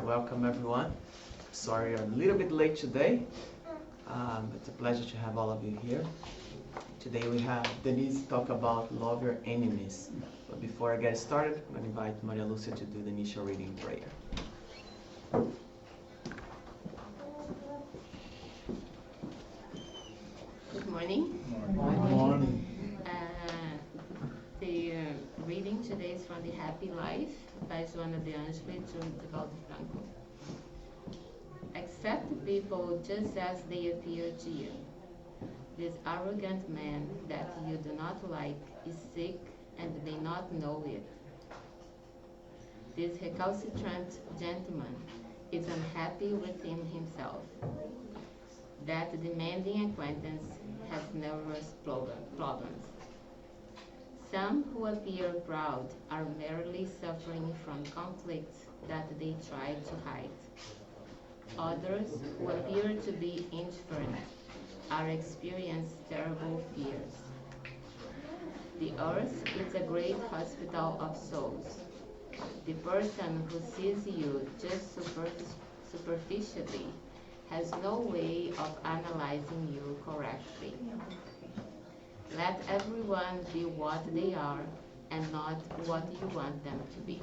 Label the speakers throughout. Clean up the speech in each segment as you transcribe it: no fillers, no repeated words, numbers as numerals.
Speaker 1: Welcome everyone. Sorry I'm a little bit late today. It's a pleasure to have all of you here. Today we have Denise talk about love your enemies. But before I get started, I'm going to invite Maria Lucia to do the initial reading prayer.
Speaker 2: Good morning.
Speaker 1: Good morning.
Speaker 2: The reading today is from The Happy Life by Joana de Angelis to Divaldo Franco. Accept people just as they appear to you. This arrogant man that you do not like is sick and may not know it. This recalcitrant gentleman is unhappy within himself. That demanding acquaintance has nervous problems. Some who appear proud are merely suffering from conflicts that they try to hide. Others who appear to be indifferent are experiencing terrible fears. The earth is a great hospital of souls. The person who sees you just superficially has no way of analyzing you correctly. Let everyone be what they are and not what you want them to be.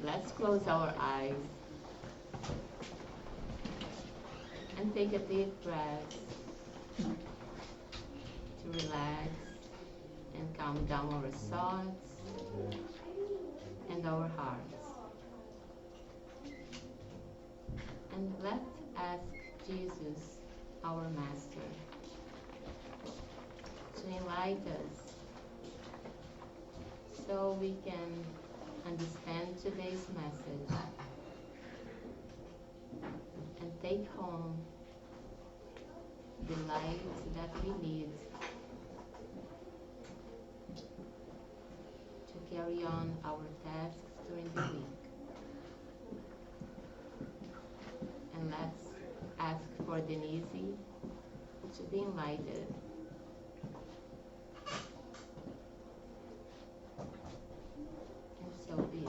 Speaker 2: Let's close our eyes and take a deep breath to relax and calm down our thoughts and our hearts. And let's ask Jesus, our Master, to enlighten us so we can understand today's message and take home the light that we need to carry on our tasks during the week. And let's ask for Denise to be enlightened. And so be it.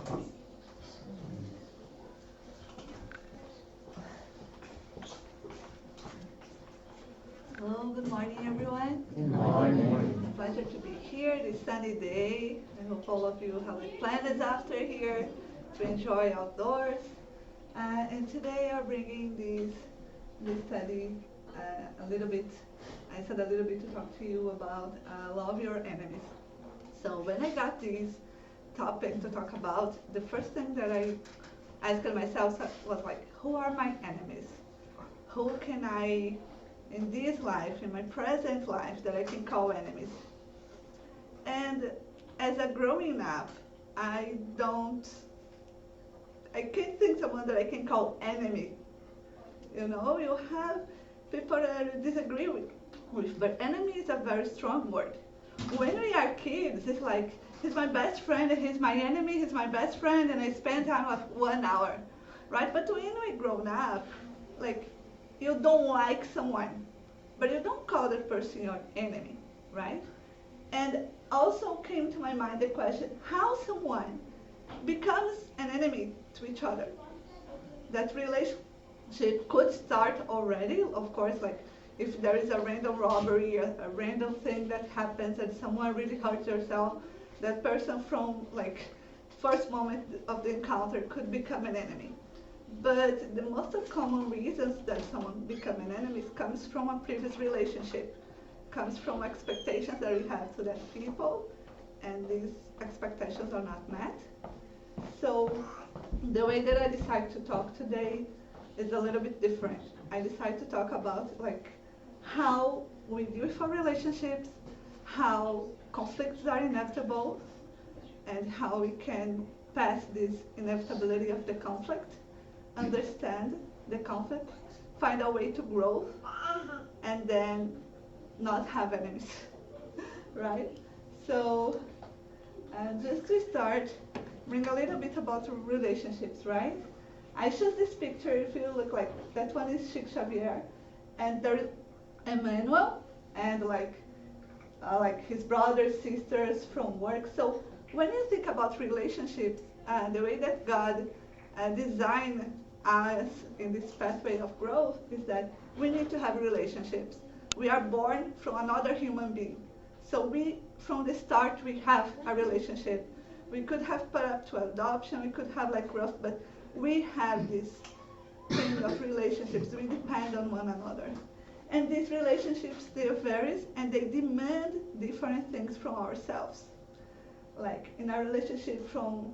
Speaker 3: Hello, good morning everyone.
Speaker 1: Good morning.
Speaker 3: It's a pleasure to be here this sunny day. I hope all of you have a planned after here to enjoy outdoors. And today I'm bringing this study a little bit to talk to you about love your enemies. So when I got this topic to talk about, the first thing that I asked myself was like, who are my enemies? Who can I, in this life, in my present life, that I can call enemies? And as a growing up, I can't think someone that I can call enemy. You know, you have people that I disagree with, but enemy is a very strong word. When we are kids, it's like, he's my best friend, he's my enemy, he's my best friend, and I spend time with 1 hour, right? But when we grow up, like, you don't like someone, but you don't call that person your enemy, right? And also came to my mind the question, how someone becomes an enemy to each other. That relationship could start already, of course, like if there is a random robbery, a random thing that happens and someone really hurts yourself, that person from like first moment of the encounter could become an enemy. But the most common reasons that someone become an enemy comes from a previous relationship, comes from expectations that we have to that people, and these expectations are not met. So the way that I decided to talk today is a little bit different. I decided to talk about like how we deal with our relationships, how conflicts are inevitable, and how we can pass this inevitability of the conflict, understand the conflict, find a way to grow, and then not have enemies, right? So, just to start, bring a little bit about relationships, right? I chose this picture, if you look like, that one is Chic Xavier, and there is Emmanuel, and like his brothers, sisters from work. So when you think about relationships, the way that God designed us in this pathway of growth is that we need to have relationships. We are born from another human being. So from the start, we have a relationship. We could have put up to adoption, we could have like growth, but we have this thing of relationships. We depend on one another. And these relationships, they vary and they demand different things from ourselves. Like in a relationship from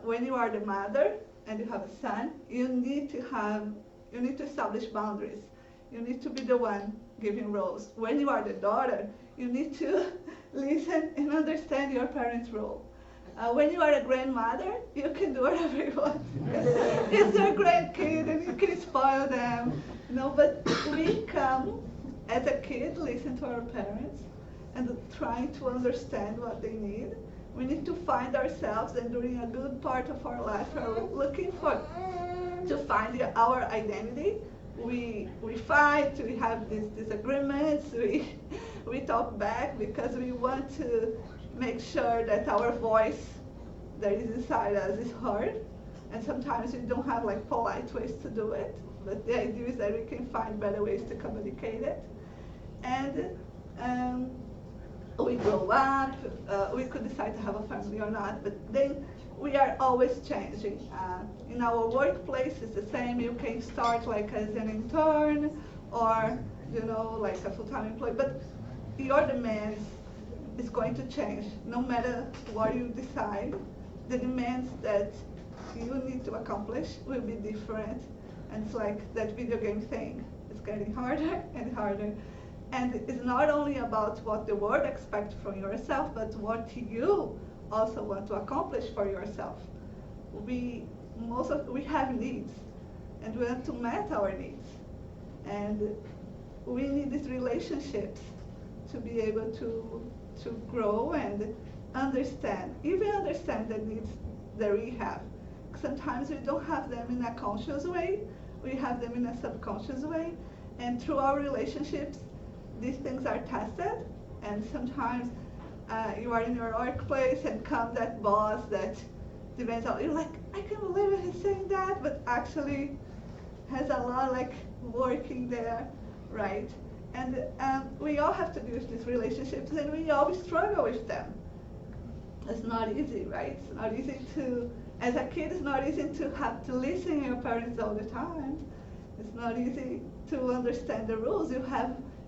Speaker 3: when you are the mother and you have a son, you need to establish boundaries. You need to be the one giving roles. When you are the daughter, you need to listen and understand your parents' role. When you are a grandmother, you can do whatever you want. It's your grandkid and you can spoil them. But we come as a kid, listen to our parents and trying to understand what they need. We need to find ourselves, and during a good part of our life, we're looking to find our identity. We fight, we have these disagreements, we talk back because we want to make sure that our voice that is inside us is heard. And sometimes we don't have like polite ways to do it, but the idea is that we can find better ways to communicate it. And we grow up, we could decide to have a family or not, but then we are always changing. In our workplace, it's the same. You can start like as an intern or, like a full-time employee, but your demands is going to change. No matter what you decide, the demands that you need to accomplish will be different. And it's like that video game thing. It's getting harder and harder. And it's not only about what the world expects from yourself, but what you also want to accomplish for yourself. We have needs, and we want to meet our needs. And we need these relationships to be able to grow and understand the needs that we have. Sometimes we don't have them in a conscious way, we have them in a subconscious way, and through our relationships, these things are tested, and sometimes you are in your workplace and come that boss that demands all, you're like, I can't believe he's saying that, but actually has a lot like working there, right? And we all have to deal with these relationships, and we always struggle with them. It's not easy, right? It's not easy as a kid, it's not easy to have to listen to your parents all the time. It's not easy to understand the rules.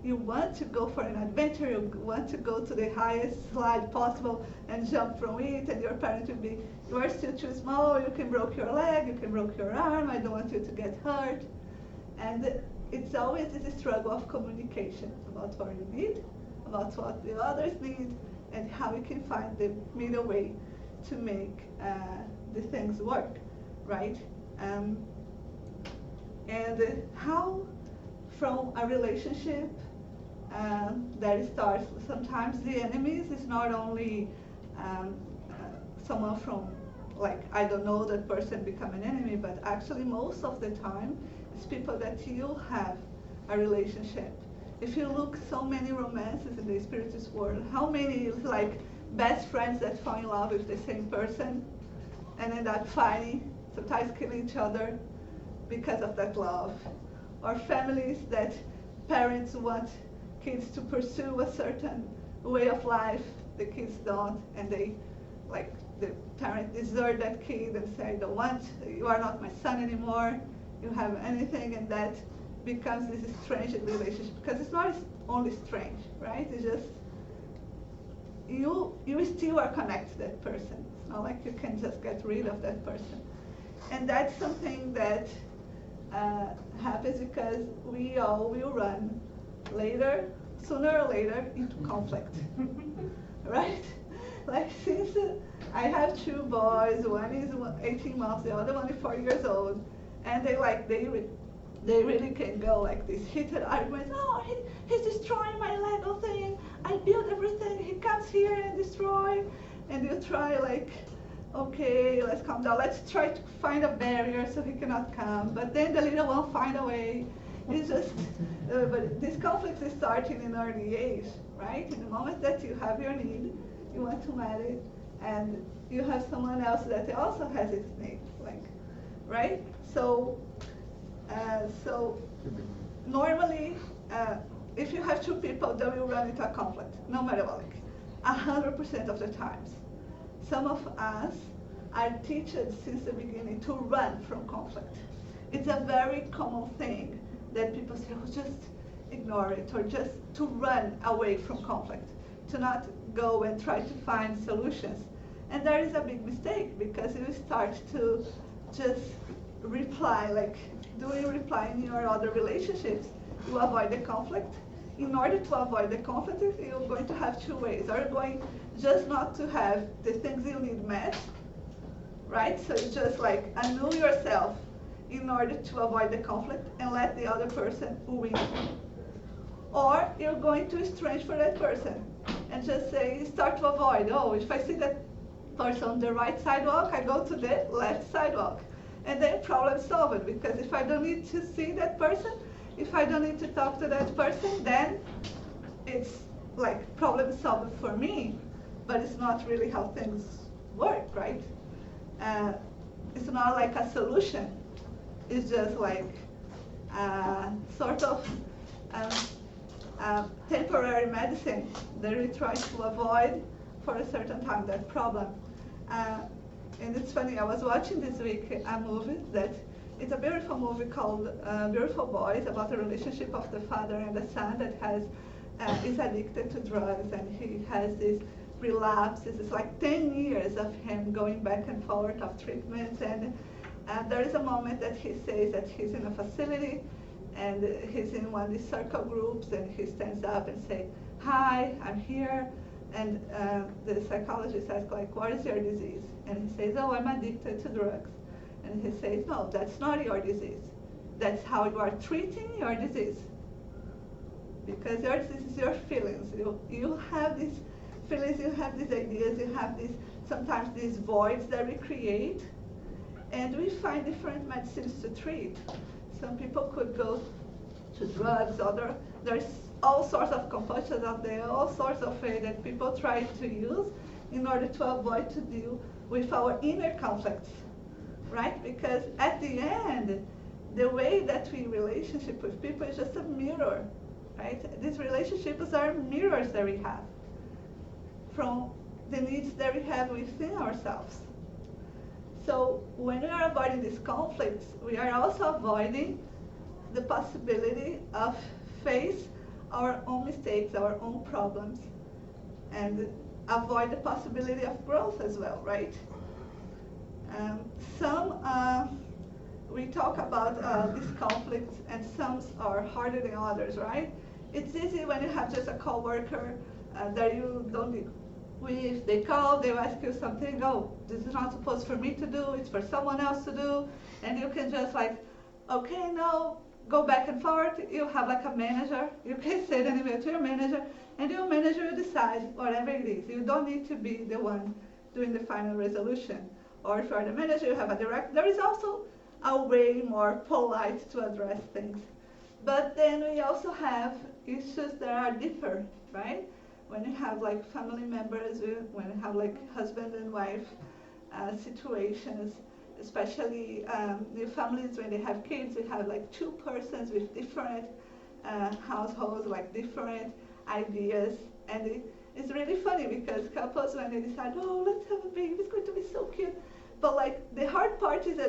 Speaker 3: You want to go for an adventure, you want to go to the highest slide possible and jump from it, and your parents will be, you are still too small, you can break your leg, you can break your arm, I don't want you to get hurt. And it's always this struggle of communication about what you need, about what the others need, and how we can find the middle way to make the things work, right? And how from a relationship that starts, sometimes the enemies is not only someone from, like, I don't know, that person become an enemy, but actually most of the time it's people that you have a relationship. If you look so many romances in the Spiritist world, how many like best friends that fall in love with the same person and end up fighting, sometimes killing each other because of that love. Or families that parents want kids to pursue a certain way of life, the kids don't, and they, like, the parent desert that kid and say, I don't want, you are not my son anymore, you have anything, and that becomes this strange relationship, because it's not only strange, right? It's just, you still are connected to that person. It's not like you can just get rid of that person. And that's something that happens because we all will run later, sooner or later, into conflict, right? Like since I have two boys, one is 18 months, the other one is 4 years old, and they really can go like this heated arguments. Oh, he's destroying my Lego thing. I built everything. He comes here and destroy. And you try like, okay, let's calm down. Let's try to find a barrier so he cannot come. But then the little one find a way. It's just, but this conflict is starting in early age, right? In the moment that you have your need, you want to marry, and you have someone else that also has its need, like, right? So normally, if you have two people, they will run into a conflict, no matter what, like 100% of the times. Some of us are taught since the beginning to run from conflict. It's a very common thing that people say, oh, just ignore it, or just to run away from conflict, to not go and try to find solutions. And there is a big mistake, because you start to just reply, like doing reply in your other relationships. You avoid the conflict. In order to avoid the conflict, you're going to have two ways. Or you're going just not to have the things you need met, right? So you just like annul yourself in order to avoid the conflict and let the other person win. Or you're going to estrange for that person and just say, start to avoid. Oh, if I see that person on the right sidewalk, I go to the left sidewalk. And then problem solved, because if I don't need to see that person, if I don't need to talk to that person, then it's like problem solved for me, but it's not really how things work, right? It's not like a solution. It's just like sort of temporary medicine that we try to avoid for a certain time that problem. And it's funny, I was watching this week a movie that it's a beautiful movie called Beautiful Boys, about the relationship of the father and the son that is addicted to drugs, and he has these relapses. It's like 10 years of him going back and forth of treatments, and there is a moment that he says that he's in a facility and he's in one of these circle groups, and he stands up and says, hi, I'm here. And the psychologist asks, like, what is your disease? And he says, oh, I'm addicted to drugs. And he says, no, that's not your disease. That's how you are treating your disease. Because your disease is your feelings. You have these feelings, you have these ideas, you have sometimes these voids that we create. And we find different medicines to treat. Some people could go to drugs, there's all sorts of compulsions out there, all sorts of ways that people try to use in order to avoid to deal with our inner conflicts, right? Because at the end, the way that we relationship with people is just a mirror, right? These relationships are mirrors that we have from the needs that we have within ourselves. So when we are avoiding these conflicts, we are also avoiding the possibility of face our own mistakes, our own problems, and avoid the possibility of growth as well, right? We talk about these conflicts, and some are harder than others, right? It's easy when you have just a coworker that you don't deal with. They call, they ask you something, oh, this is not supposed for me to do, it's for someone else to do, and you can just like, okay, no, go back and forth. You have like a manager, you can send an email to your manager, and your manager will decide whatever it is. You don't need to be the one doing the final resolution. Or if you are the manager, you have a director. There is also a way more polite to address things. But then we also have issues that are different, right? When you have like family members, when you have like husband and wife situations, especially new families, when they have kids, we have like two persons with different households, like different ideas. And it's really funny because couples, when they decide, oh, let's have a baby, it's going to be so cute. But like the hard part is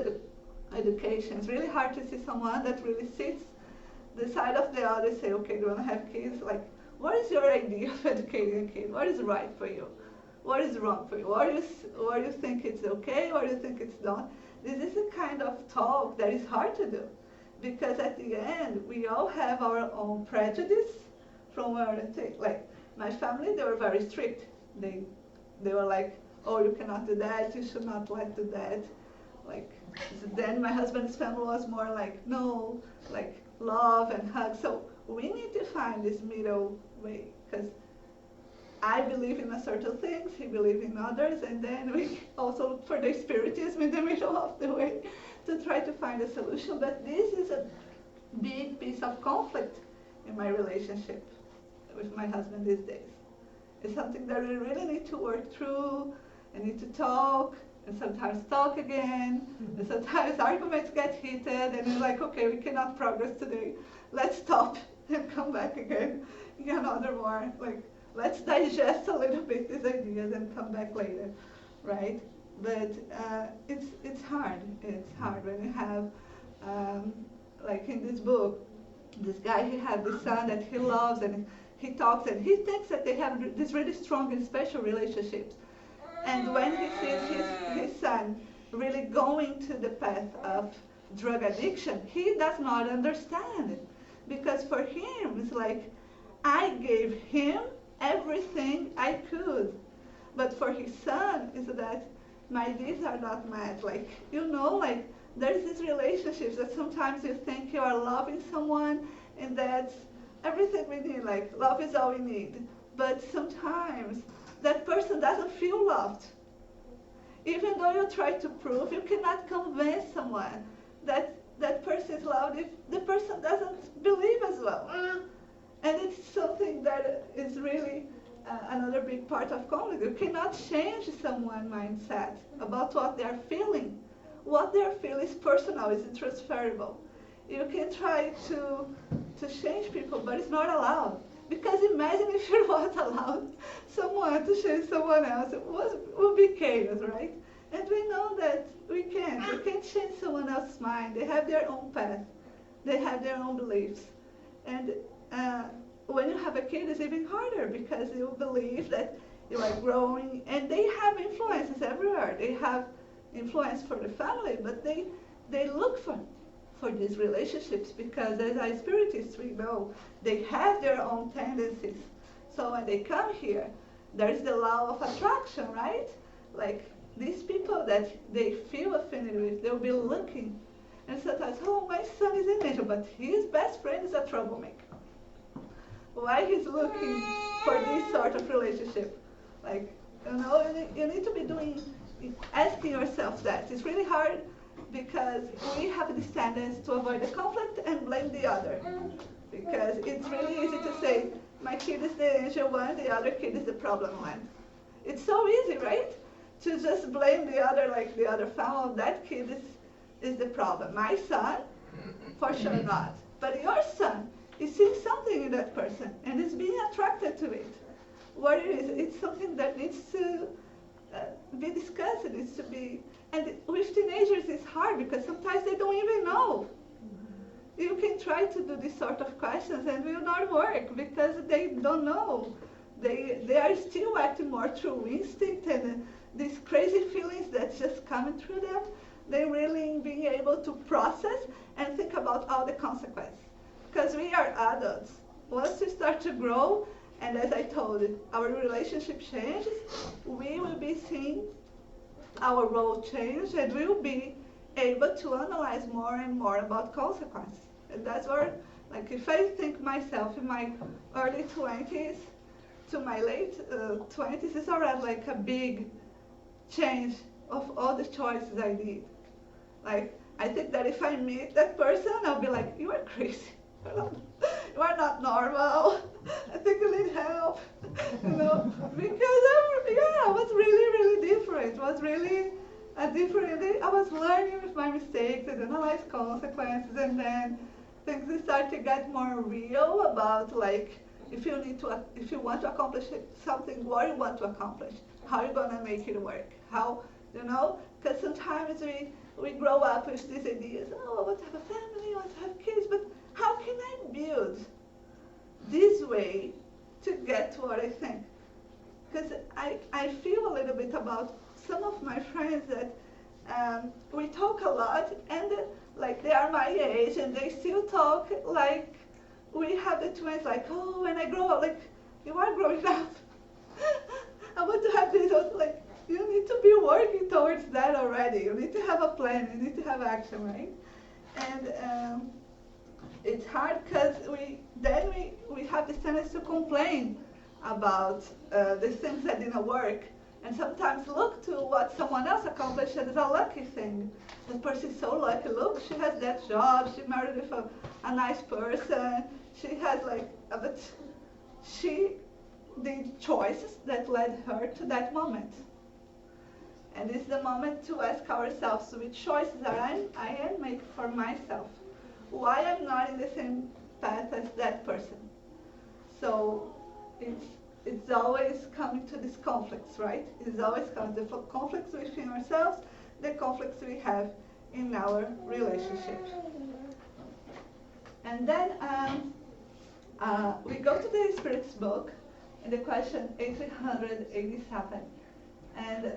Speaker 3: education. It's really hard to see someone that really sits the side of the other, say, okay, do you want to have kids? Like, what is your idea of educating a kid? What is right for you? What is wrong for you? What do you think it's okay? What do you think it's not? This is a kind of talk that is hard to do, because at the end, we all have our own prejudice from our, like my family, they were very strict. They they were like, oh, you cannot do that, you should not let do that. Like, so then my husband's family was more like, no, like love and hug. So we need to find this middle way, because I believe in a certain things, he believes in others, and then we also look for the spiritism in the middle of the way to try to find a solution. But this is a big piece of conflict in my relationship with my husband these days. It's something that we really need to work through, and need to talk, and sometimes talk again, and sometimes arguments get heated, and we're like, okay, we cannot progress today. Let's stop and come back again in another more, like, let's digest a little bit these ideas and come back later, right? But it's hard. It's hard when you have, like in this book, this guy, he had this son that he loves, and he talks, and he thinks that they have this really strong and special relationships. And when he sees his son really going to the path of drug addiction, he does not understand it. Because for him, it's like, I gave him everything I could. But for his son, is that my needs are not met. Like, you know, like, there's these relationships that sometimes you think you are loving someone, and that's everything we need, like, love is all we need. But sometimes that person doesn't feel loved. Even though you try to prove, you cannot convince someone that that person is loved if the person doesn't believe as well. And it's something that is really another big part of conflict. You cannot change someone's mindset about what they're feeling. What they're feeling is personal, is intransferable. You can try to change people, but it's not allowed. Because imagine if it was allowed someone to change someone else, it would be chaos, right? And we know that we can't. We can't change someone else's mind. They have their own path. They have their own beliefs. And when you have a kid, it's even harder because you believe that you are growing, and they have influences everywhere. They have influence for the family, but they look for these relationships because as a spiritist we know they have their own tendencies. So when they come here, there's the law of attraction, right? Like these people that they feel affinity with, they'll be looking. And sometimes, oh, my son is an angel, but his best friend is a troublemaker. Why he's looking for this sort of relationship? Like, you know, you need to be asking yourself that. It's really hard because we have this tendency to avoid the conflict and blame the other. Because it's really easy to say, my kid is the angel one, the other kid is the problem one. It's so easy, right? To just blame the other, like the other family, that kid is the problem. My son, for sure not. But your son is seeing something in that person and is being attracted to it. What it is, it's something that needs to be discussed, it needs to be, and with teenagers it's hard because sometimes they don't even know. You can try to do this sort of questions and it will not work because they don't know. They are still acting more through instinct and these crazy feelings that's just coming through them. They really being able to process and think about all the consequences. Because we are adults. Once we start to grow, and as I told you, our relationship changes, we will be seeing our role change, and we will be able to analyze more and more about consequences. And that's where, like, if I think myself in my early 20s to my late 20s, it's already like a big change of all the choices I did. Like, I think that if I meet that person, I'll be like, you are crazy. You are not normal. I think you need help. You know, because I was really, really different. It was really a different. I was learning with my mistakes and analyze consequences, and then things start to get more real about like if you want to accomplish something, what you want to accomplish, how you're gonna make it work, how because sometimes we grow up with these ideas. Oh, I want to have a family, I want to have kids, but how can I build this way to get to what I think? Because I feel a little bit about some of my friends that we talk a lot and like they are my age and they still talk like we have the twins, like, oh, when I grow up, like, you are growing up. I want to have this. I was like, you need to be working towards that already. You need to have a plan. You need to have action, right? And it's hard because we have this tendency to complain about the things that didn't work, and sometimes look to what someone else accomplished as a lucky thing. That person is so lucky. Look, she has that job. She married with a nice person. She has but she did choices that led her to that moment. And it's the moment to ask ourselves, which choices I am making for myself? Why I'm not in the same path as that person? So it's always coming to these conflicts, right? It's always coming to the conflicts within ourselves, the conflicts we have in our relationship. And then we go to the Spiritist book, in the question 887. And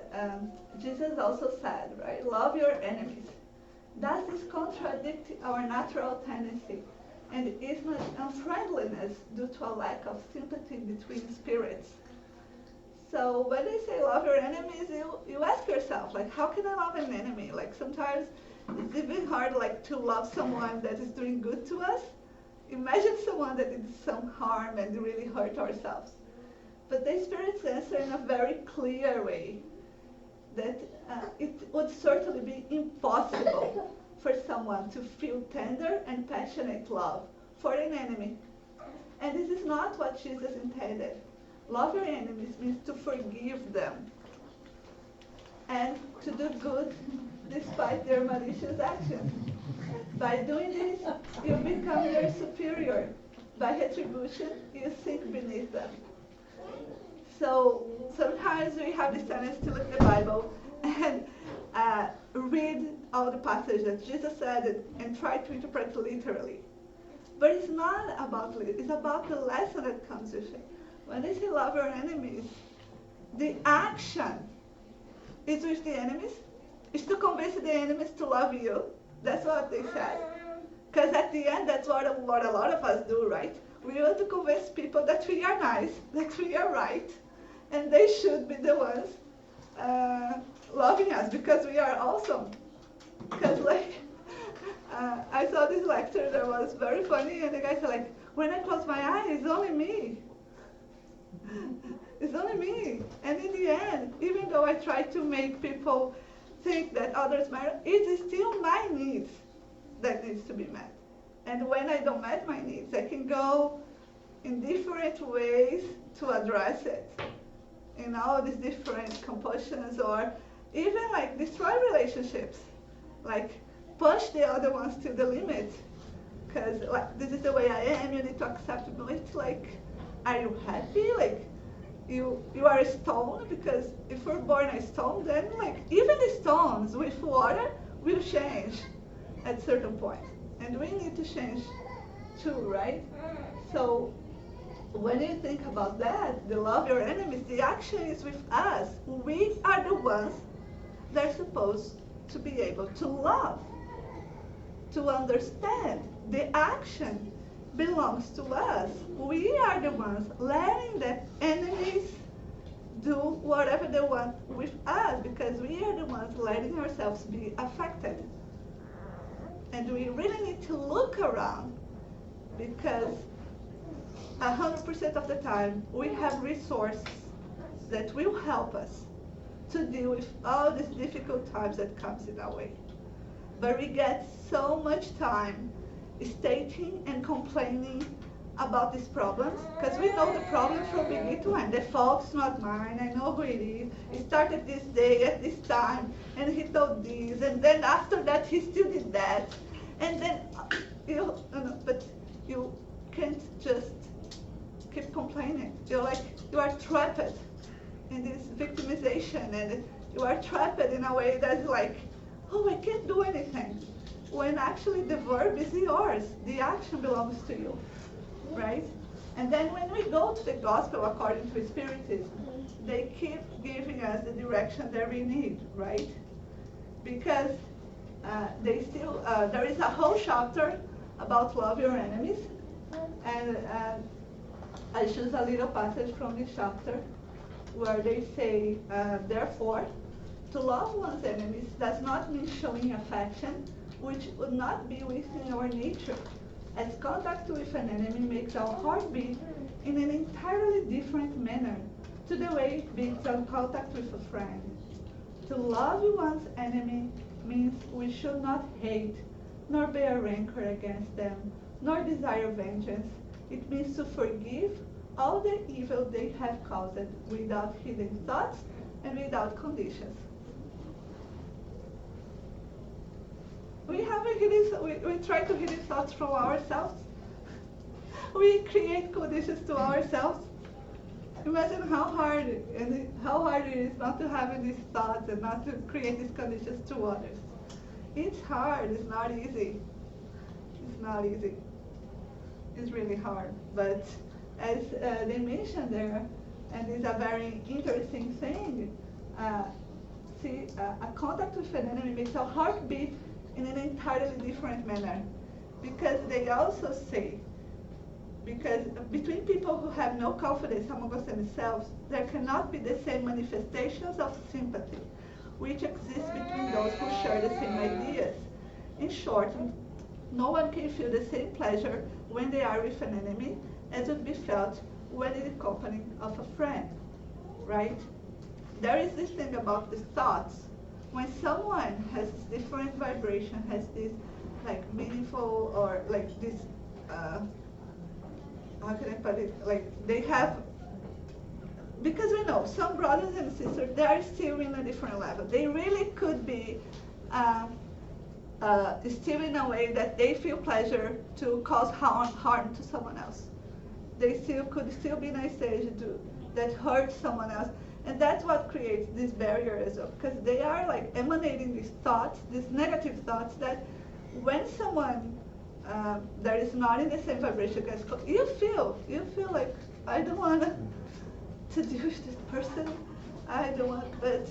Speaker 3: Jesus also said, right, love your enemies. Does this contradict our natural tendency? And is not unfriendliness due to a lack of sympathy between spirits? So when they say love your enemies, you ask yourself, how can I love an enemy? Sometimes it's even hard, to love someone that is doing good to us. Imagine someone that did some harm and really hurt ourselves. But the Spirits answer in a very clear way that it would certainly be impossible for someone to feel tender and passionate love for an enemy. And this is not what Jesus intended. Love your enemies means to forgive them and to do good despite their malicious actions. By doing this, you become their superior. By retribution, you sink beneath them. So sometimes we have this tendency to look at the Bible and read all the passages that Jesus said and try to interpret literally. But it's not about it. It's about the lesson that comes with it. When they say love your enemies, the action is with the enemies. It's to convince the enemies to love you. That's what they said. Because at the end, that's what a lot of us do, right? We want to convince people that we are nice, that we are right, and they should be the ones loving us because we are awesome. Because I saw this lecture that was very funny, and the guy said when I close my eyes, it's only me. It's only me. And in the end, even though I try to make people think that others matter, it is still my needs that needs to be met. And when I don't met my needs, I can go in different ways to address it. In all these different compulsions, or even destroy relationships. Push the other ones to the limit. Because this is the way I am, you need to accept me. It's are you happy? You are a stone, because if we're born a stone, then even the stones with water will change at certain point. And we need to change too, right? So when you think about that, the love your enemies, the action is with us. We are the ones that are supposed to be able to love, to understand. The action belongs to us. We are the ones letting the enemies do whatever they want with us, because we are the ones letting ourselves be affected. And we really need to look around, because 100% of the time we have resources that will help us to deal with all these difficult times that comes in our way. But we get so much time stating and complaining about these problems, because we know the problem from beginning to end. The fault's not mine, I know who it is. It started this day at this time, and he told this, and then after that he still did that. And then, but you can't just keep complaining. You are trapped in this victimization, and you are trapped in a way that's oh, I can't do anything. When actually the verb is yours, the action belongs to you, right? And then when we go to the gospel according to Spiritism, they keep giving us the direction that we need, right? Because they still, there is a whole chapter about love your enemies, and I choose a little passage from this chapter where they say, therefore, to love one's enemies does not mean showing affection, which would not be within our nature, as contact with an enemy makes our heart beat in an entirely different manner to the way it beats on contact with a friend. To love one's enemy means we should not hate, nor bear rancor against them, nor desire vengeance. It means to forgive all the evil they have caused without hidden thoughts and without conditions. We try to hidden thoughts from ourselves. We create conditions to ourselves. Imagine how hard it is not to have these thoughts and not to create these conditions to others. It's hard. It's not easy. It's not easy. It's really hard. But as they mentioned there, and it's a very interesting thing, a contact with an enemy makes our heart beat in an entirely different manner. Because they also say, because between people who have no confidence among themselves, there cannot be the same manifestations of sympathy which exist between those who share the same ideas. In short, no one can feel the same pleasure when they are with an enemy as would be felt when in the company of a friend, right? There is this thing about the thoughts. When someone has this different vibration, has this like meaningful or like this, how can I put it? Like they have, because we know some brothers and sisters, they are still in a different level. They really could be still in a way that they feel pleasure to cause harm to someone else. They could still be in a stage that hurts someone else. And that's what creates this barrier as well, because they are like emanating these thoughts, these negative thoughts that when someone that is not in the same vibration, you feel like, I don't want to deal with this person. I don't want, but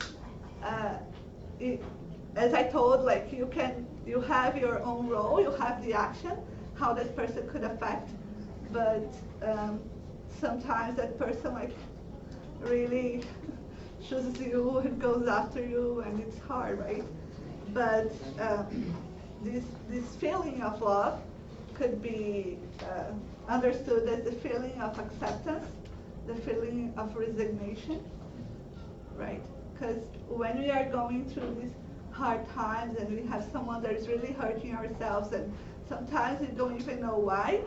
Speaker 3: as I told, like you have your own role, you have the action, how that person could affect, but sometimes that person like really chooses you and goes after you, and it's hard, right? But this feeling of love could be understood as the feeling of acceptance, the feeling of resignation, right? Because when we are going through these hard times and we have someone that is really hurting ourselves, and sometimes we don't even know why,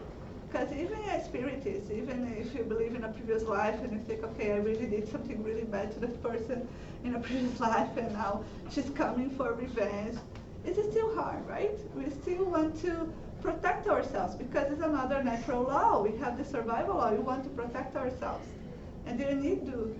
Speaker 3: because even as spiritists, even if you believe in a previous life and you think, okay, I really did something really bad to that person in a previous life and now she's coming for revenge, it's still hard, right? We still want to protect ourselves because it's another natural law. We have the survival law. We want to protect ourselves. And you need to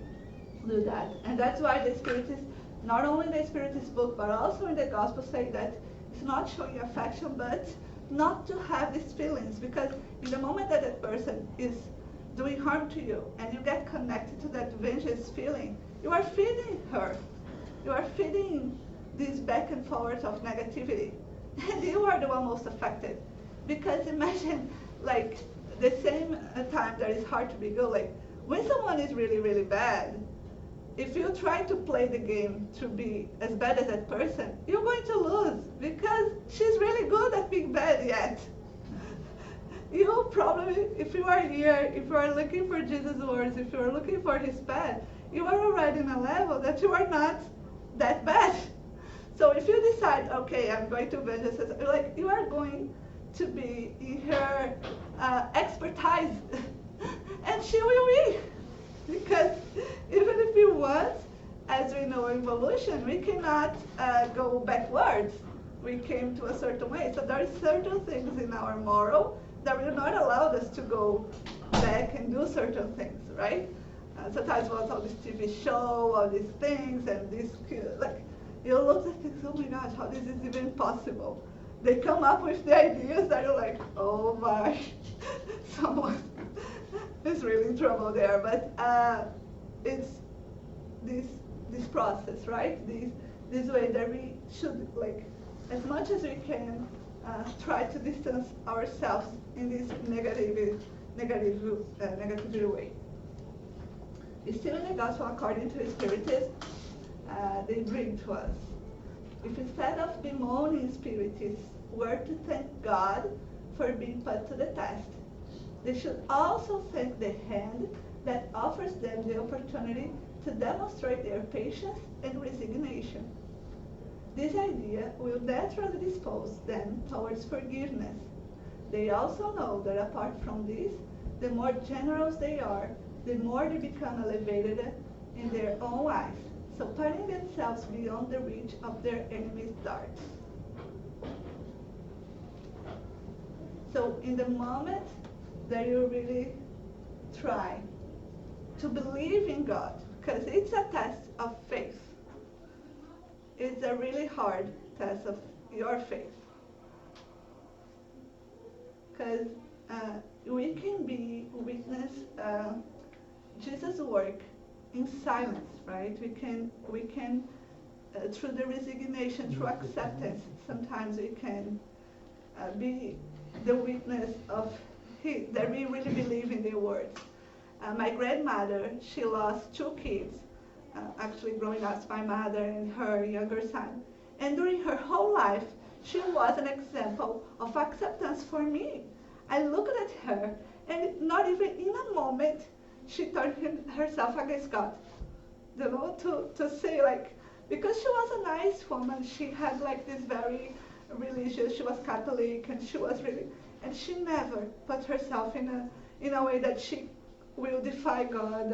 Speaker 3: do that. And that's why the Spiritist, not only in the Spiritist book, but also in the Gospel, say that it's not showing affection, but not to have these feelings, because in the moment that that person is doing harm to you and you get connected to that vengeance feeling, you are feeding her. You are feeding this back and forth of negativity. And you are the one most affected. Because imagine, like, the same time that it's hard to be good, like, when someone is really, really bad, if you try to play the game to be as bad as that person, you're going to lose because she's really good at being bad yet. You probably, if you are here, if you are looking for Jesus' words, if you are looking for his path, you are already in a level that you are not that bad. So if you decide, okay, I'm going to vengeance, like you are going to be in her expertise, and she will win. Because even if we want, as we know in evolution, we cannot go backwards. We came to a certain way. So there are certain things in our moral that will not allow us to go back and do certain things, right? Sometimes we watch all this TV show, all these things, and this, like, you look at things, oh my gosh, how this is even possible? They come up with the ideas that are like, oh my, someone is really in trouble there. But it's this process, right? This way that we should, like, as much as we can, try to distance ourselves in this negative way. Still in the Gospel according to the Spiritist, they bring to us. If instead of bemoaning Spiritists were to thank God for being put to the test, they should also thank the hand that offers them the opportunity to demonstrate their patience and resignation. This idea will naturally dispose them towards forgiveness. They also know that apart from this, the more generous they are, the more they become elevated in their own eyes, so putting themselves beyond the reach of their enemies' darts. So in the moment that you really try to believe in God, because it's a test of faith. It's a really hard test of your faith. Because we can witness Jesus' work in silence, right? We can through the resignation, through acceptance, sometimes we can be the witness of that we really believe in their words. My grandmother, she lost 2 kids, actually growing up, my mother and her younger son. And during her whole life, she was an example of acceptance for me. I looked at her, and not even in a moment, she turned herself against God. You know, to say like, because she was a nice woman, she had like this very religious, she was Catholic, and she was really, and she never put herself in a way that she will defy God.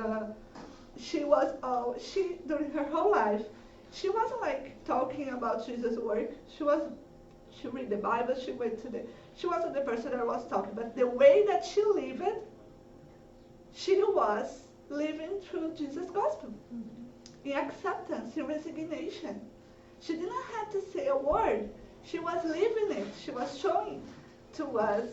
Speaker 3: During her whole life, she wasn't like talking about Jesus' work. She read the Bible, she wasn't the person that was talking, but the way that she lived, she was living through Jesus' gospel. In acceptance, in resignation. She didn't have to say a word. She was living it. She was showing to us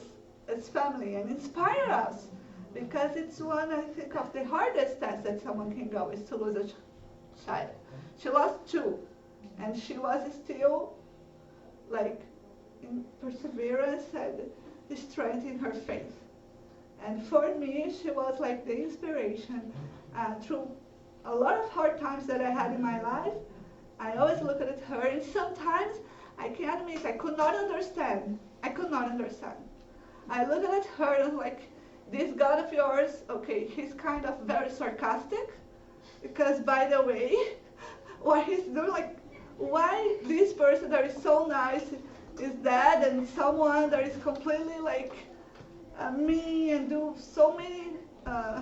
Speaker 3: as family and inspire us. Because it's one, I think, of the hardest tests that someone can go is to lose a child. She lost 2, and she was still, like, in perseverance and strength in her faith. And for me, she was like the inspiration. Through a lot of hard times that I had in my life, I always looked at her, and sometimes, I can admit, I could not understand. I looked at her and like, this God of yours, okay, he's kind of very sarcastic, because by the way, what he's doing, like, why this person that is so nice is dead, and someone that is completely like mean and do so many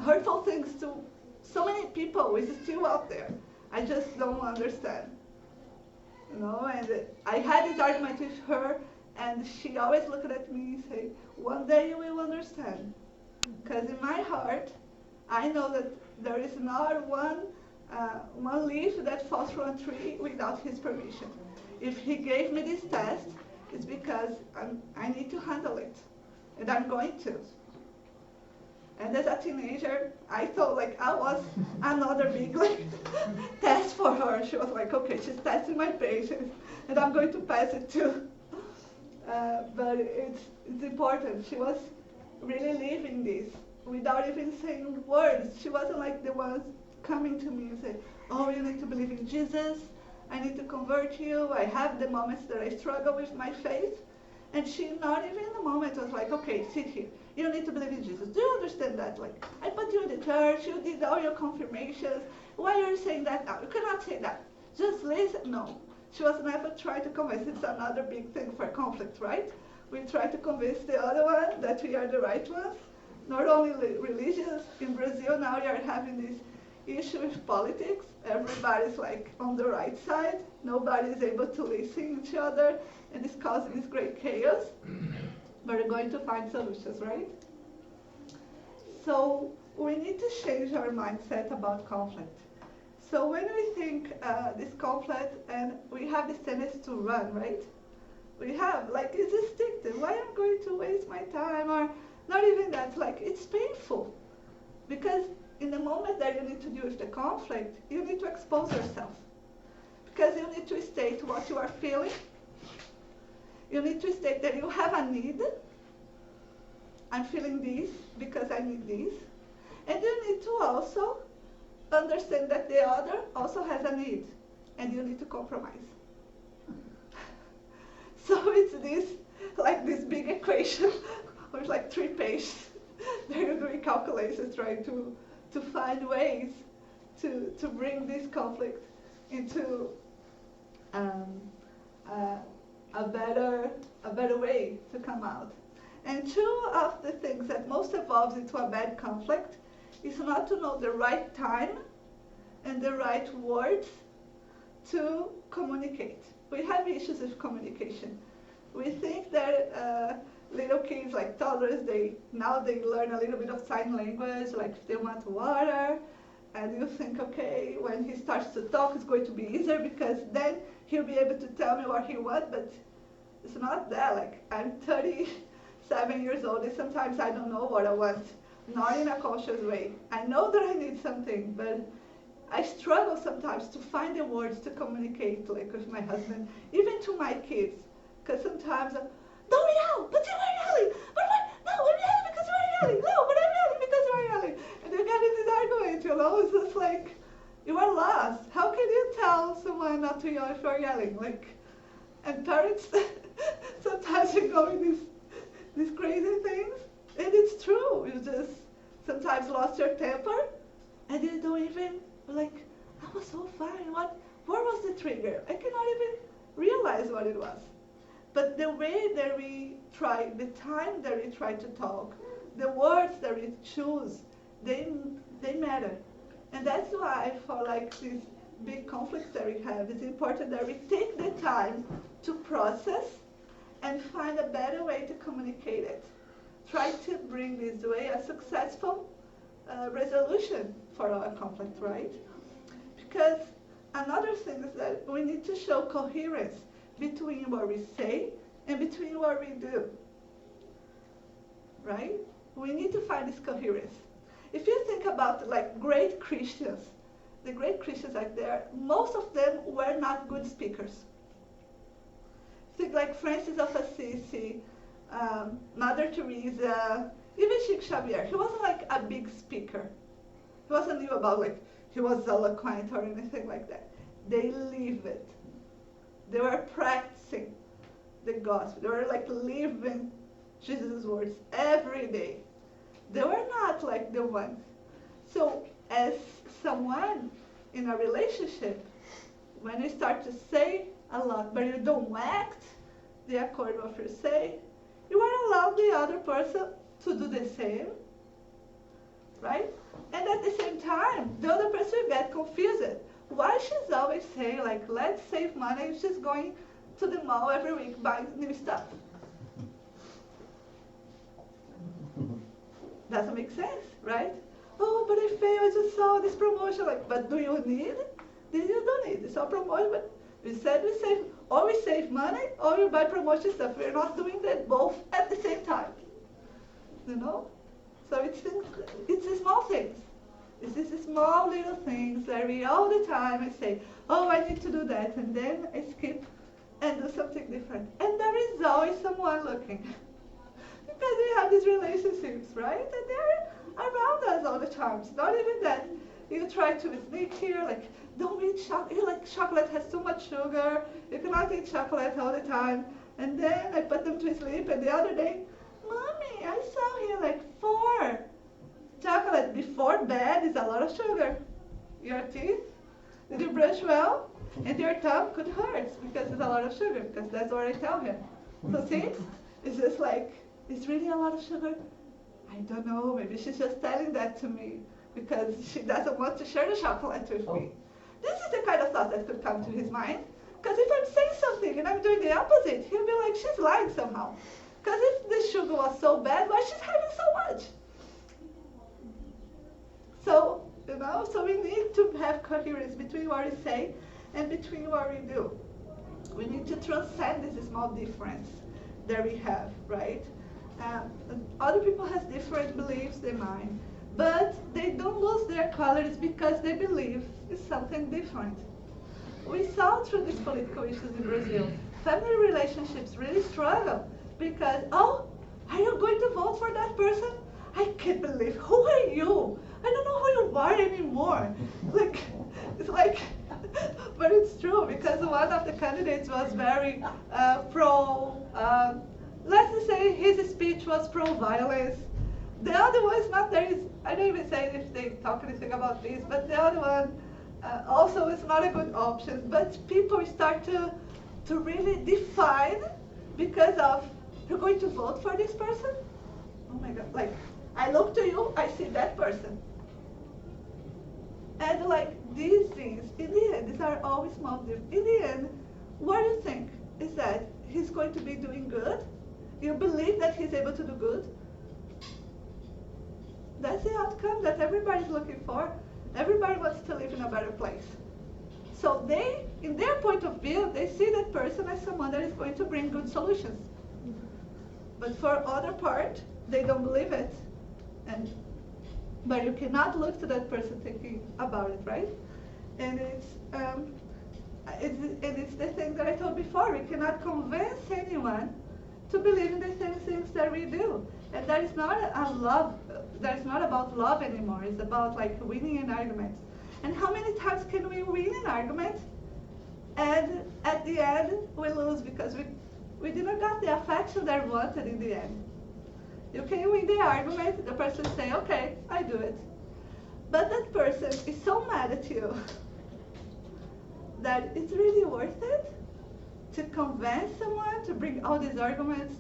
Speaker 3: hurtful things to so many people is still out there. I just don't understand. You know, and I had this argument with her, and she always looked at me and say, one day you will understand. Because in my heart, I know that there is not one leaf that falls from a tree without his permission. If he gave me this test, it's because I need to handle it, and I'm going to. And as a teenager, I thought like I was another big like, test for her. She was like, okay, she's testing my patience, and I'm going to pass it too. But it's important. She was really living this without even saying words. She wasn't like the ones coming to me and say, oh, you need to believe in Jesus. I need to convert you. I have the moments that I struggle with my faith. And she, not even in the moment, was like, okay, sit here. You need to believe in Jesus. Do you understand that? Like, I put you in the church. You did all your confirmations. Why are you saying that now? You cannot say that. Just listen. No. She was never trying to convince. It's another big thing for conflict, right? We try to convince the other one that we are the right ones. Not only religious. In Brazil now we are having this issue with politics. Everybody's like on the right side. Nobody is able to listen to each other. And it's causing this great chaos. But we're going to find solutions, right? So we need to change our mindset about conflict. So when we think this conflict, and we have this tendency to run, right? We have, like, it's instinctive. Why am I going to waste my time? Or not even that, like, it's painful. Because in the moment that you need to deal with the conflict, you need to expose yourself. Because you need to state what you are feeling. You need to state that you have a need. I'm feeling this because I need this. And you need to also understand that the other also has a need, and you need to compromise. So it's this big equation with like 3 pages. They're doing calculations trying to find ways to bring this conflict into a better way to come out. And 2 of the things that most evolves into a bad conflict is not to know the right time and the right words to communicate. We have issues with communication. We think that little kids, like toddlers, now they learn a little bit of sign language, like if they want water, and you think, okay, when he starts to talk, it's going to be easier because then he'll be able to tell me what he wants, but it's not that. Like, I'm 37 years old, and sometimes I don't know what I want, not in a conscious way. I know that I need something, but I struggle sometimes to find the words to communicate, like with my husband, even to my kids, because sometimes, don't yell, but you are yelling, but what? No, I'm yelling because you are yelling, no, but I'm yelling because you are yelling, and you get in this argument, you know, it's just like, you are lost. How can you tell someone not to yell if you're yelling? Like, and parents, sometimes you go in these crazy things, and it's true, you just sometimes lost your temper, and you don't even, like, I was so fine, where was the trigger? I cannot even realize what it was. But the way that we try, the time that we try to talk, the words that we choose, they matter. And that's why for like these big conflicts that we have, it's important that we take the time to process and find a better way to communicate it. Try to bring this way a successful resolution for our conflict, right? Because another thing is that we need to show coherence between what we say and between what we do, right? We need to find this coherence. If you think about like great Christians, the great Christians out there, most of them were not good speakers. Think like Francis of Assisi, Mother Teresa, even Chico Xavier. He wasn't like a big speaker. He wasn't new about like he was eloquent or anything like that. They lived it. They were practicing the gospel. They were like living Jesus' words every day. They were not like the ones. So as someone in a relationship, when you start to say a lot, but you don't act the accord of your say, you are allowed the other person to do the same, right? And at the same time, the other person will get confused. Why she's always saying, like, let's save money if she's going to the mall every week buying new stuff? Doesn't make sense, right? Oh, but I failed, I just saw this promotion. Like, but do you need? This you don't need. It's all promotion, but we said we save money, or you buy promotion stuff. We're not doing that both at the same time. You know? So it's the small things. It's these small little things that we all the time I say, oh, I need to do that, and then I skip and do something different. And there is always someone looking. Because we have these relationships, right? And they're around us all the time. It's not even that you try to sneak here, like, don't eat chocolate. Like, chocolate has too much sugar. You cannot eat chocolate all the time. And then I put them to sleep, and the other day, Mommy, I saw here like 4 chocolate before bed is a lot of sugar. Your teeth, did you brush well? And your tongue could hurt because it's a lot of sugar, because that's what I tell him. So see, it's just like, it's really a lot of sugar? I don't know, maybe she's just telling that to me because she doesn't want to share the chocolate with me. This is the kind of thought that could come to his mind. Because if I'm saying something and I'm doing the opposite, he'll be like, she's lying somehow. Because if the sugar was so bad, why she's having so much? So, you know, so we need to have coherence between what we say and between what we do. We need to transcend this small difference that we have, right? Other people have different beliefs than mine, but they don't lose their colors because they believe in something different. We saw through these political issues in Brazil, family relationships really struggle because, oh, are you going to vote for that person? I can't believe, who are you? I don't know who you are anymore. Like, it's like, but it's true because one of the candidates was very let's just say his speech was pro-violence. The other one is not there. I don't even say if they talk anything about this, but the other one also is not a good option. But people start to really define because of, you're going to vote for this person? Oh my God, like, I look to you, I see that person. And like these things, in the end, these are always small differences. In the end, what do you think is that he's going to be doing good? You believe that he's able to do good? That's the outcome that everybody's looking for. Everybody wants to live in a better place. So they, in their point of view, they see that person as someone that is going to bring good solutions. But for other part, they don't believe it. But you cannot look to that person thinking about it, right? And it's the thing that I told before. We cannot convince anyone to believe in the same things that we do. And that is not a love. That is not about love anymore. It's about like winning an argument. And how many times can we win an argument, and at the end we lose because we didn't get the affection that we wanted in the end. You can win the argument, the person say, okay, I do it. But that person is so mad at you that it's really worth it to convince someone to bring all these arguments.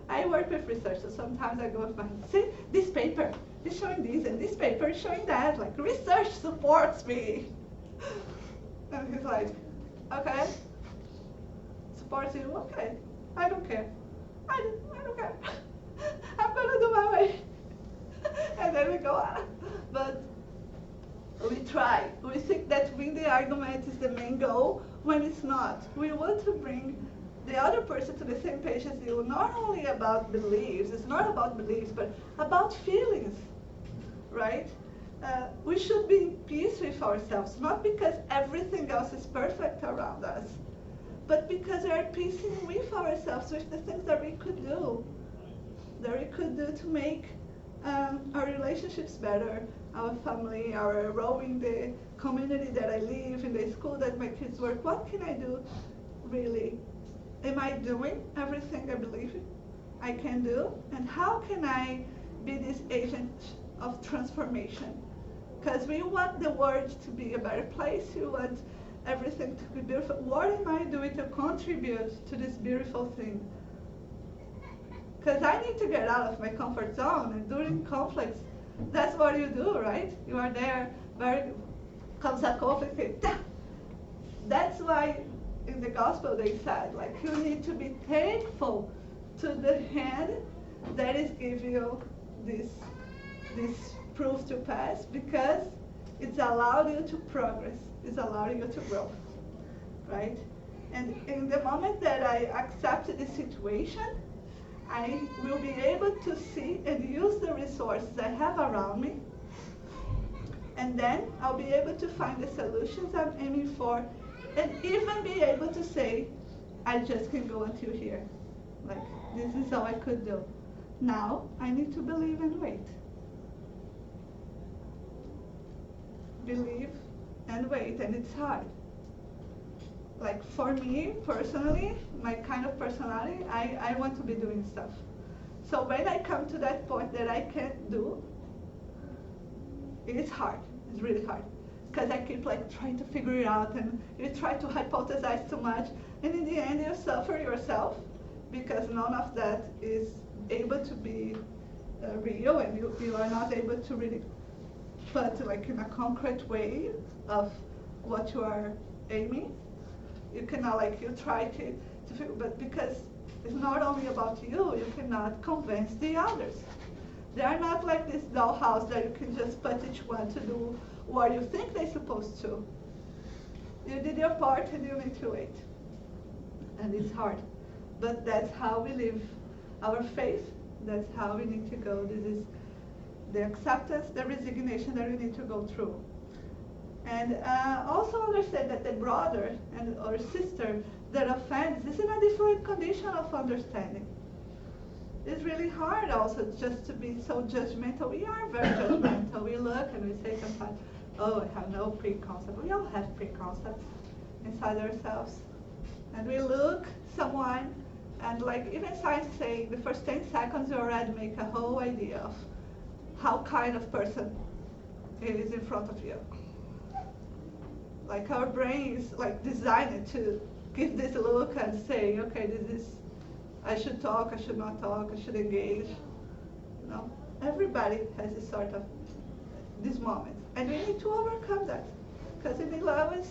Speaker 3: I work with research, so sometimes I go with my, see, this paper is showing this, and this paper is showing that. Like, research supports me. And he's like, okay, supports you, okay, I don't care. I don't care. I'm gonna do my way. And then we go on. But we try. We think that win the argument is the main goal when it's not. We want to bring the other person to the same page as you, not only about beliefs, it's not about beliefs, but about feelings, right? We should be in peace with ourselves, not because everything else is perfect around us, but because we are peace with ourselves, with the things that we could do, to make our relationships better, our family, our role in the community that I live, in the school that my kids work. What can I do, really? Am I doing everything I believe I can do? And how can I be this agent of transformation? Because we want the world to be a better place. We want everything to be beautiful. What am I doing to contribute to this beautiful thing? Because I need to get out of my comfort zone. And during conflicts, that's what you do, right? You are there, comes a conflict, that's why in the gospel they said, like, you need to be thankful to the hand that is giving you this proof to pass, because it's allowed you to progress, it's allowing you to grow, right? And in the moment that I accept the situation, I will be able to see and use the resources I have around me, and then I'll be able to find the solutions I'm aiming for, and even be able to say, I just can go until here. Like, this is all I could do. Now, I need to believe and wait. Believe and wait, and it's hard. Like, for me, personally, my kind of personality, I want to be doing stuff. So when I come to that point that I can't do, it's hard. It's really hard. Because I keep like trying to figure it out, and you try to hypothesize too much, and in the end you suffer yourself because none of that is able to be real, and you are not able to really put like in a concrete way of what you are aiming. You cannot, like, you try to figure, but because it's not only about you, you cannot convince the others. They are not like this dollhouse that you can just put each one to do what you think they're supposed to. You did your part and you need to wait. And it's hard. But that's how we live our faith. That's how we need to go. This is the acceptance, the resignation that we need to go through. And also understand that the brother or sister that offends is in a different condition of understanding. it's really hard also just to be so judgmental. We are very judgmental. We look and we say sometimes, oh, I have no preconcept. We all have preconcepts inside ourselves. And we look someone, and like even science say, the first 10 seconds you already make a whole idea of how kind of person it is in front of you. Like our brain is like designed to give this look and say, okay, this is, I should talk, I should not talk, I should engage. You know, everybody has this sort of, this moment. And we need to overcome that. Because in love is,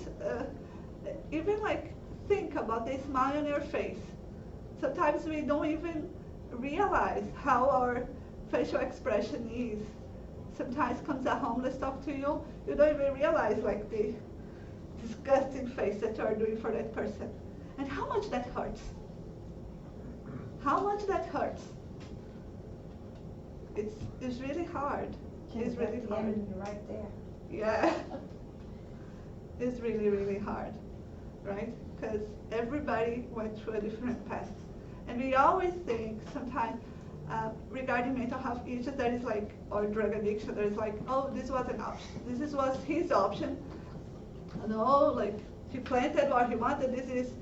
Speaker 3: even like think about the smile on your face. Sometimes we don't even realize how our facial expression is. Sometimes comes a homeless talk to you, you don't even realize like the disgusting face that you are doing for that person. And how much that hurts. How much that hurts. It's really hard. It's really hard.
Speaker 4: Right there.
Speaker 3: Yeah. It's really, really hard, right? Because everybody went through a different path. And we always think sometimes regarding mental health issues, there is like, or drug addiction, there is like, oh, this was an option. This was his option. No, like he planted what he wanted. This is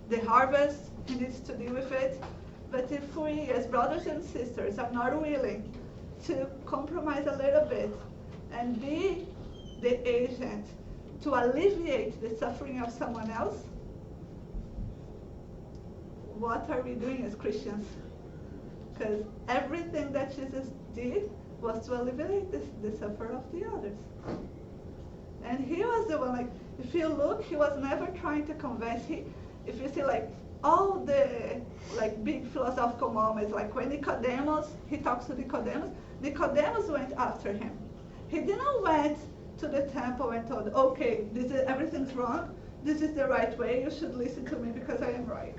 Speaker 3: the harvest. He needs to deal with it. But if we, as brothers and sisters, are not willing to compromise a little bit and be the agent to alleviate the suffering of someone else, what are we doing as Christians? Because everything that Jesus did was to alleviate the suffering of the others. And he was the one, like, if you look, he was never trying to convince. If you see, like, all the, like, big philosophical moments, like when Nicodemus, he talks to Nicodemus went after him. He didn't went to the temple and told, okay, everything's wrong, this is the right way, you should listen to me because I am right.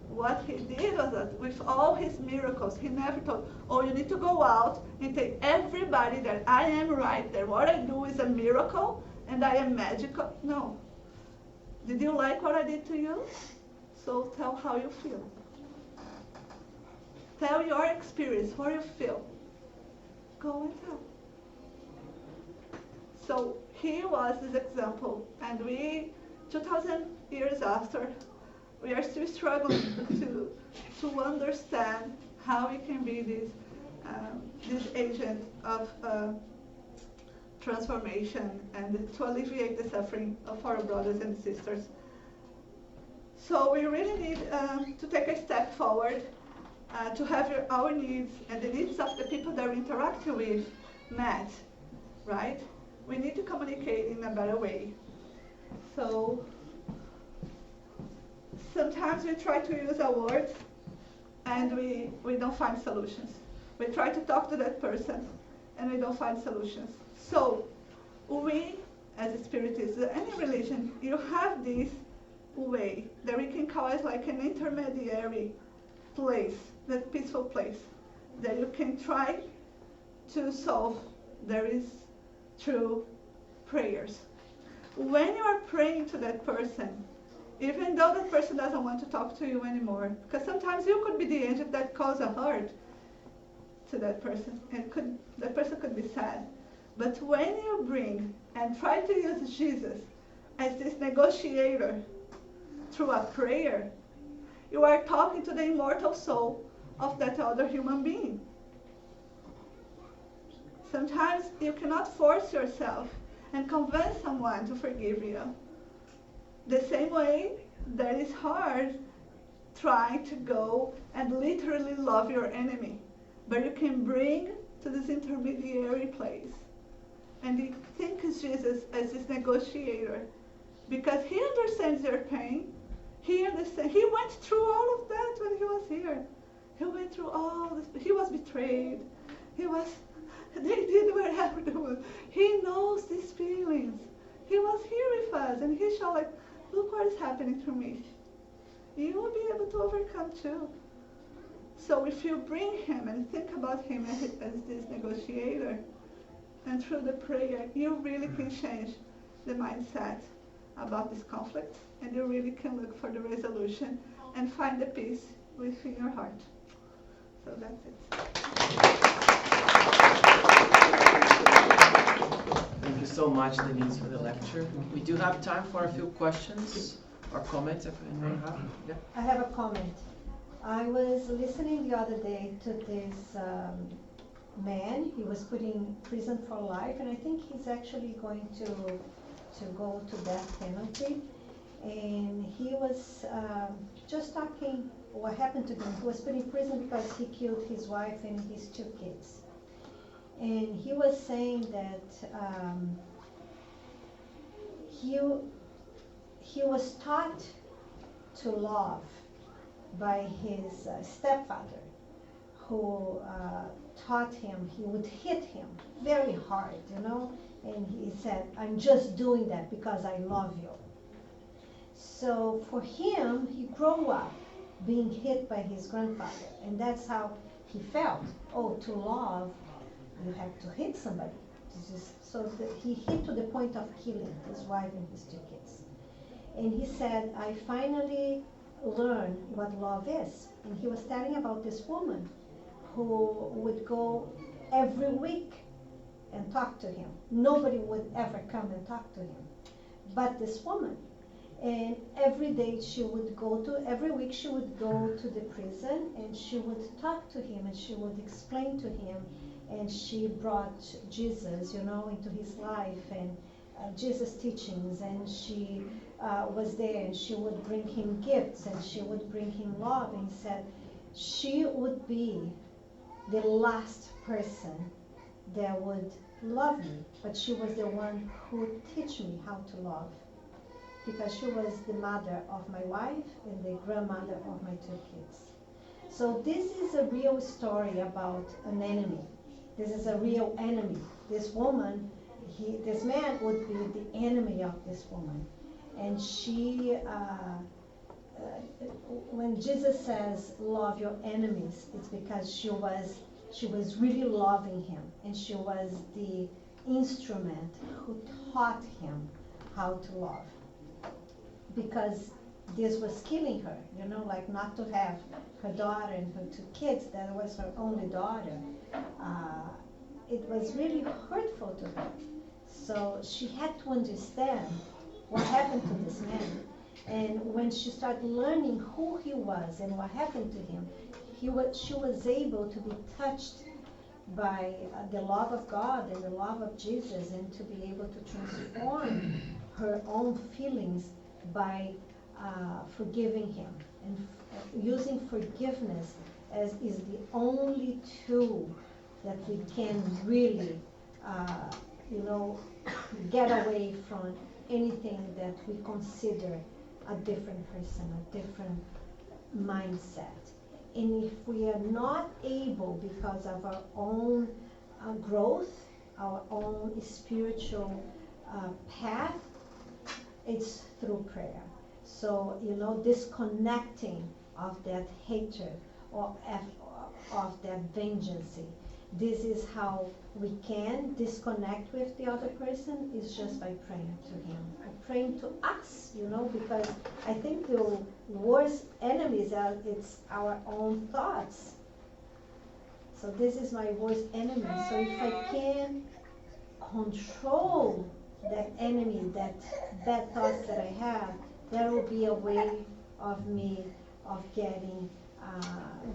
Speaker 3: What he did was that with all his miracles, he never told, oh, you need to go out and tell everybody that I am right, that what I do is a miracle and I am magical. No. Did you like what I did to you? So tell how you feel. Tell your experience, what you feel. Go and tell. So he was this example, and we, 2,000 years after, we are still struggling to understand how we can be this agent of transformation and to alleviate the suffering of our brothers and sisters. So we really need to take a step forward to have our needs and the needs of the people that we interact with met, right? We need to communicate in a better way. So sometimes we try to use our words and we don't find solutions. We try to talk to that person and we don't find solutions. So we, as a Spiritist, any religion, you have this way that we can call it like an intermediary place, that peaceful place, that you can try to solve. There is through prayers. When you are praying to that person, even though that person doesn't want to talk to you anymore, because sometimes you could be the agent that caused a hurt to that person, and that person could be sad. But when you bring and try to use Jesus as this negotiator through a prayer, you are talking to the immortal soul of that other human being. Sometimes you cannot force yourself and convince someone to forgive you. The same way that it's hard trying to go and literally love your enemy. But you can bring to this intermediary place. And you think of Jesus as this negotiator because he understands your pain. He went through all of that when he was here. He went through all this. He was betrayed. They did whatever they wanted. He knows these feelings. He was here with us, and he showed like, look what is happening to me. You will be able to overcome too. So if you bring him and think about him as this negotiator, and through the prayer, you really can change the mindset about this conflict, and you really can look for the resolution and find the peace within your heart. So that's it.
Speaker 1: Thank you so much, Denise, for the lecture. We do have time for a few questions or comments if anyone have. Yeah.
Speaker 4: I have a comment. I was listening the other day to this man. He was put in prison for life, and I think he's actually going to go to death penalty. And he was just talking what happened to him. He was put in prison because he killed his wife and his 2 kids. And he was saying that he was taught to love by his stepfather, who taught him, he would hit him very hard, and he said, I'm just doing that because I love you. So for him, he grew up being hit by his grandfather, and that's how he felt. Oh, to love, you have to hit somebody. So that he hit to the point of killing his wife and his 2 kids. And he said, I finally learned what love is. And he was telling about this woman who would go every week and talk to him. Nobody would ever come and talk to him but this woman. And every week she would go to the prison, and she would talk to him, and she would explain to him, and she brought Jesus, into his life, and Jesus' teachings, and she was there, and she would bring him gifts, and she would bring him love, and he said she would be the last person that would love me, but she was the one who would teach me how to love, because she was the mother of my wife and the grandmother of my 2 kids. So this is a real story about an enemy. This is a real enemy. This woman, this man would be the enemy of this woman. And she, when Jesus says, love your enemies, it's because she was really loving him. And she was the instrument who taught him how to love. Because this was killing her, like not to have her daughter and her 2 kids, that was her only daughter. It was really hurtful to her. So she had to understand what happened to this man. And when she started learning who he was and what happened to him, she was able to be touched by the love of God and the love of Jesus, and to be able to transform her own feelings by forgiving him. And using forgiveness is the only tool that we can really, get away from anything that we consider a different person, a different mindset. And if we are not able, because of our own growth, our own spiritual path, it's through prayer. So, disconnecting of that hatred or of that vengeance. This is how we can disconnect with the other person, is just by praying to him, or praying to us, because I think the worst enemies it's our own thoughts. So this is my worst enemy. So if I can control that enemy, that bad thoughts that I have, there will be a way of me of getting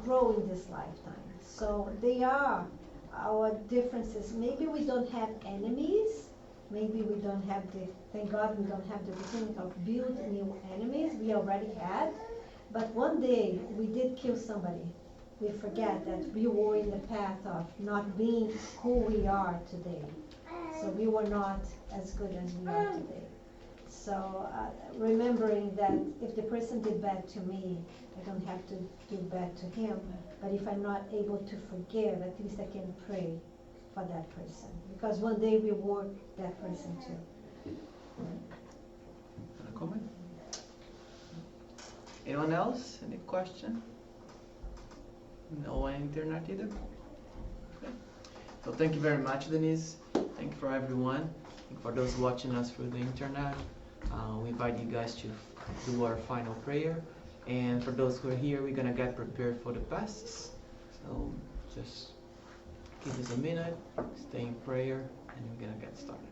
Speaker 4: growing this lifetime. So they are our differences. Maybe we don't have enemies. Maybe we don't have thank God we don't have the beginning of build new enemies. We already had. But one day we did kill somebody. We forget that we were in the path of not being who we are today. So we were not as good as we are today. So remembering that if the person did bad to me, I don't have to do bad to him. But if I'm not able to forgive, at least I can pray for that person. Because one day we were that person too.
Speaker 1: A comment? Anyone else? Any question? No internet either? Okay. So thank you very much, Denise. Thank you for everyone. Thank you for those watching us through the internet. We invite you guys to do our final prayer. And for those who are here, we're going to get prepared for the passes. So just give us a minute, stay in prayer, and we're going to get started.